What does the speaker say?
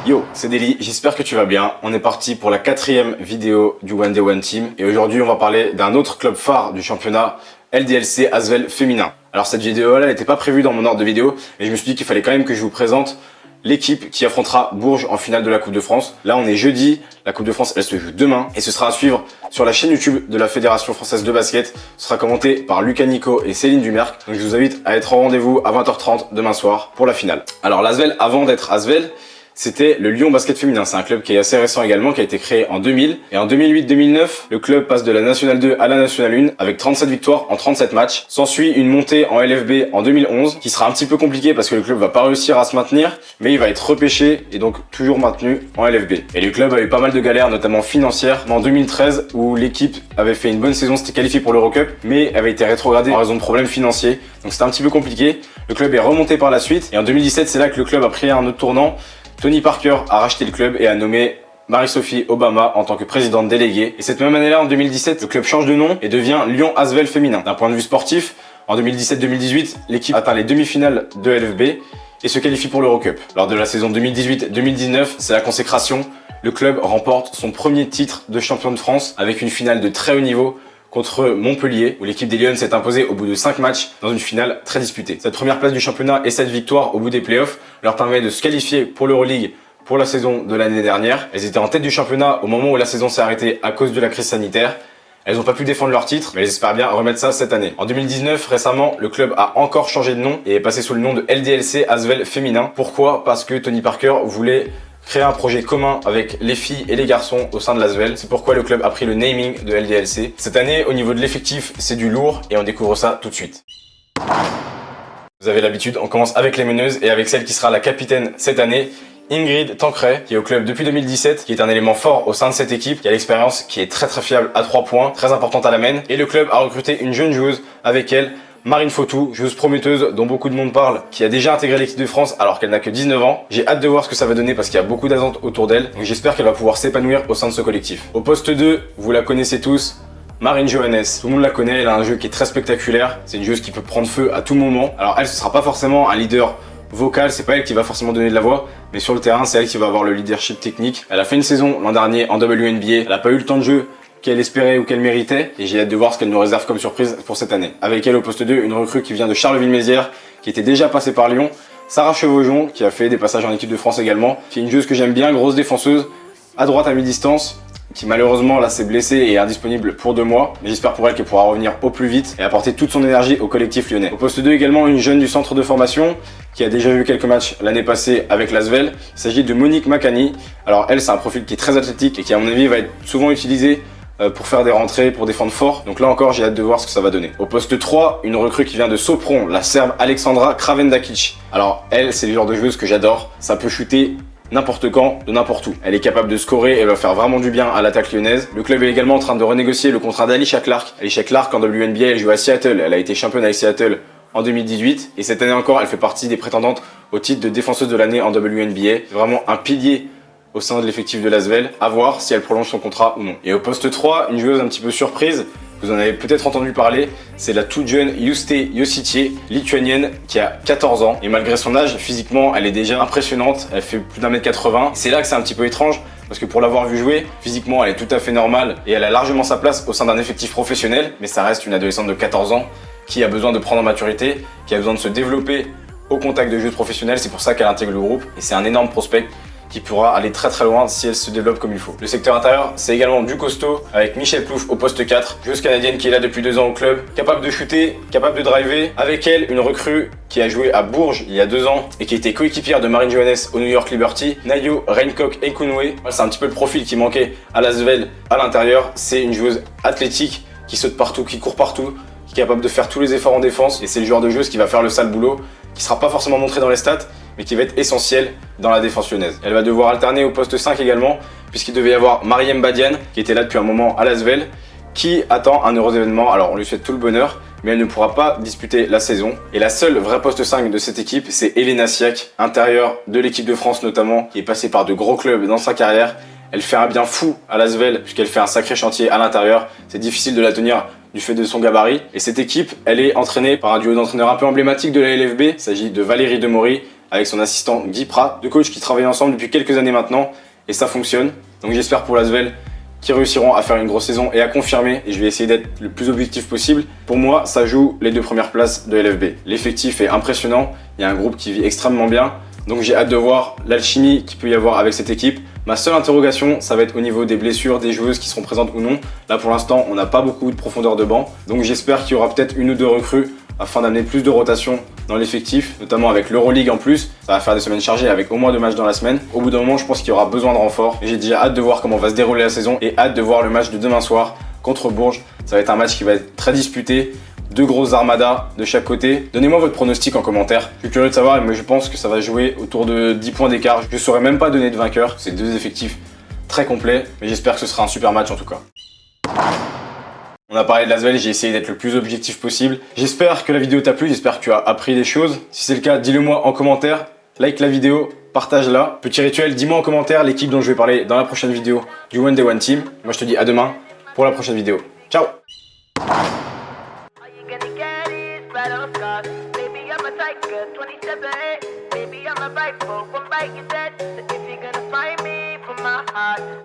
Yo, c'est Deli, j'espère que tu vas bien. On est parti pour la 4e vidéo du One Day One Team. Et aujourd'hui, on va parler d'un autre club phare du championnat, LDLC Asvel féminin. Alors cette vidéo-là n'était pas prévue dans mon ordre de vidéo, mais je me suis dit qu'il fallait quand même que je vous présente l'équipe qui affrontera Bourges en finale de la Coupe de France. Là, on est jeudi, la Coupe de France, elle se joue demain. Et ce sera à suivre sur la chaîne YouTube de la Fédération Française de Basket. Ce sera commenté par Lucas Nico et Céline Dumerc. Donc je vous invite à être au rendez-vous à 20h30 demain soir pour la finale. Alors l'Asvel, avant d'être Asvel, c'était le Lyon Basket Féminin. C'est un club qui est assez récent également, qui a été créé en 2000. Et en 2008-2009, le club passe de la Nationale 2 à la Nationale 1 avec 37 victoires en 37 matchs. S'ensuit une montée en LFB en 2011, qui sera un petit peu compliquée parce que le club va pas réussir à se maintenir, mais il va être repêché et donc toujours maintenu en LFB. Et le club a eu pas mal de galères, notamment financières. En 2013, où l'équipe avait fait une bonne saison, s'était qualifiée pour l'Eurocup, mais avait été rétrogradée en raison de problèmes financiers. Donc c'était un petit peu compliqué. Le club est remonté par la suite. Et en 2017, c'est là que le club a pris un autre tournant. Tony Parker a racheté le club et a nommé Marie-Sophie Obama en tant que présidente déléguée. Et cette même année-là, en 2017, le club change de nom et devient Lyon Asvel féminin. D'un point de vue sportif, en 2017-2018, l'équipe atteint les demi-finales de LFB et se qualifie pour l'Eurocup. Lors de la saison 2018-2019, c'est la consécration. Le club remporte son premier titre de champion de France avec une finale de très haut niveau contre Montpellier, où l'équipe des Lions s'est imposée au bout de 5 matchs dans une finale très disputée. Cette première place du championnat et cette victoire au bout des playoffs leur permet de se qualifier pour l'Euroleague pour la saison de l'année dernière. Elles étaient en tête du championnat au moment où la saison s'est arrêtée à cause de la crise sanitaire. Elles n'ont pas pu défendre leur titre, mais elles espèrent bien remettre ça cette année. En 2019, récemment, le club a encore changé de nom et est passé sous le nom de LDLC Asvel féminin. Pourquoi ? Parce que Tony Parker voulait créer un projet commun avec les filles et les garçons au sein de l'Asvel. C'est pourquoi le club a pris le naming de LDLC. Cette année, au niveau de l'effectif, c'est du lourd et on découvre ça tout de suite. Vous avez l'habitude, on commence avec les meneuses et avec celle qui sera la capitaine cette année, Ingrid Tancret, qui est au club depuis 2017, qui est un élément fort au sein de cette équipe, qui a l'expérience, qui est très fiable à 3 points, très importante à la main. Et le club a recruté une jeune joueuse avec elle, Marine Fautou, joueuse prometteuse dont beaucoup de monde parle, qui a déjà intégré l'équipe de France alors qu'elle n'a que 19 ans. J'ai hâte de voir ce que ça va donner parce qu'il y a beaucoup d'attentes autour d'elle. Donc j'espère qu'elle va pouvoir s'épanouir au sein de ce collectif. Au poste 2, vous la connaissez tous, Marine Johannes. Tout le monde la connaît, elle a un jeu qui est très spectaculaire. C'est une joueuse qui peut prendre feu à tout moment. Alors elle, ce sera pas forcément un leader vocal, c'est pas elle qui va forcément donner de la voix, mais sur le terrain, c'est elle qui va avoir le leadership technique. Elle a fait une saison l'an dernier en WNBA, elle a pas eu le temps de jeu qu'elle espérait ou qu'elle méritait, et j'ai hâte de voir ce qu'elle nous réserve comme surprise pour cette année. Avec elle au poste 2, une recrue qui vient de Charleville-Mézières, qui était déjà passée par Lyon, Sarah Chevaujon, qui a fait des passages en équipe de France également, qui est une joueuse que j'aime bien, grosse défenseuse, à droite à mi-distance, qui malheureusement là s'est blessée et est indisponible pour 2 mois, mais j'espère pour elle qu'elle pourra revenir au plus vite et apporter toute son énergie au collectif lyonnais. Au poste 2 également, une jeune du centre de formation qui a déjà vu quelques matchs l'année passée avec l'Asvel. Il s'agit de Monique Macani. Alors elle, c'est un profil qui est très athlétique et qui à mon avis va être souvent utilisé pour faire des rentrées, pour défendre fort. Donc là encore, j'ai hâte de voir ce que ça va donner. Au poste 3, une recrue qui vient de Sopron, la Serbe Alexandra Kravendakic. Alors elle, c'est le genre de joueuse que j'adore. Ça peut shooter n'importe quand, de n'importe où. Elle est capable de scorer et elle va faire vraiment du bien à l'attaque lyonnaise. Le club est également en train de renégocier le contrat d'Alicia Clark. Alicia Clark, en WNBA, elle joue à Seattle. Elle a été championne avec Seattle en 2018. Et cette année encore, elle fait partie des prétendantes au titre de défenseuse de l'année en WNBA. C'est vraiment un pilier au sein de l'effectif de l'Asvel, à voir si elle prolonge son contrat ou non. Et au poste 3, une joueuse un petit peu surprise, vous en avez peut-être entendu parler, c'est la toute jeune Juste Jositie, lituanienne, qui a 14 ans. Et malgré son âge, physiquement, elle est déjà impressionnante, elle fait plus d'1m80. C'est là que c'est un petit peu étrange, parce que pour l'avoir vu jouer, physiquement, elle est tout à fait normale, et elle a largement sa place au sein d'un effectif professionnel, mais ça reste une adolescente de 14 ans, qui a besoin de prendre en maturité, qui a besoin de se développer au contact de joueuses professionnelles, c'est pour ça qu'elle intègre le groupe, et c'est un énorme prospect qui pourra aller très loin si elle se développe comme il faut. Le secteur intérieur, c'est également du costaud, avec Michel Plouffe au poste 4, joueuse canadienne qui est là depuis 2 ans au club, capable de shooter, capable de driver. Avec elle, une recrue qui a joué à Bourges il y a 2 ans et qui était coéquipière de Marine Johannes au New York Liberty, Nayo Raincock Ekunwe. C'est un petit peu le profil qui manquait à l'Asvel à l'intérieur. C'est une joueuse athlétique qui saute partout, qui court partout, qui est capable de faire tous les efforts en défense, et c'est le genre de joueuse qui va faire le sale boulot, qui sera pas forcément montré dans les stats, mais qui va être essentielle dans la défense lyonnaise. Elle va devoir alterner au poste 5 également, puisqu'il devait y avoir Mariem Badian, qui était là depuis un moment à l'Asvel, qui attend un heureux événement. Alors on lui souhaite tout le bonheur, mais elle ne pourra pas disputer la saison. Et la seule vraie poste 5 de cette équipe, c'est Elena Siak, intérieure de l'équipe de France notamment, qui est passée par de gros clubs dans sa carrière. Elle fait un bien fou à l'Asvel, puisqu'elle fait un sacré chantier à l'intérieur. C'est difficile de la tenir du fait de son gabarit. Et cette équipe, elle est entraînée par un duo d'entraîneurs un peu emblématique de la LFB. Il s'agit de Valérie Demory avec son assistant Guy Prat, deux coachs qui travaillent ensemble depuis quelques années maintenant et ça fonctionne. Donc j'espère pour l'Asvel qu'ils réussiront à faire une grosse saison et à confirmer, et je vais essayer d'être le plus objectif possible. Pour moi, ça joue les 2 premières places de LFB. L'effectif est impressionnant, il y a un groupe qui vit extrêmement bien, donc j'ai hâte de voir l'alchimie qu'il peut y avoir avec cette équipe. Ma seule interrogation, ça va être au niveau des blessures, des joueuses qui seront présentes ou non. Là pour l'instant, on n'a pas beaucoup de profondeur de banc, donc j'espère qu'il y aura peut-être 1 ou 2 recrues afin d'amener plus de rotation dans l'effectif, notamment avec l'Euroleague en plus. Ça va faire des semaines chargées avec au moins 2 matchs dans la semaine. Au bout d'un moment, je pense qu'il y aura besoin de renfort. J'ai déjà hâte de voir comment va se dérouler la saison et hâte de voir le match de demain soir contre Bourges. Ça va être un match qui va être très disputé. 2 grosses armadas de chaque côté. Donnez-moi votre pronostic en commentaire. Je suis curieux de savoir, mais je pense que ça va jouer autour de 10 points d'écart. Je ne saurais même pas donner de vainqueur. C'est 2 effectifs très complets, mais j'espère que ce sera un super match en tout cas. On a parlé de l'Asvel, j'ai essayé d'être le plus objectif possible. J'espère que la vidéo t'a plu, j'espère que tu as appris des choses. Si c'est le cas, dis-le moi en commentaire. Like la vidéo, partage-la. Petit rituel, dis-moi en commentaire l'équipe dont je vais parler dans la prochaine vidéo du One Day One Team. Moi je te dis à demain pour la prochaine vidéo. Ciao!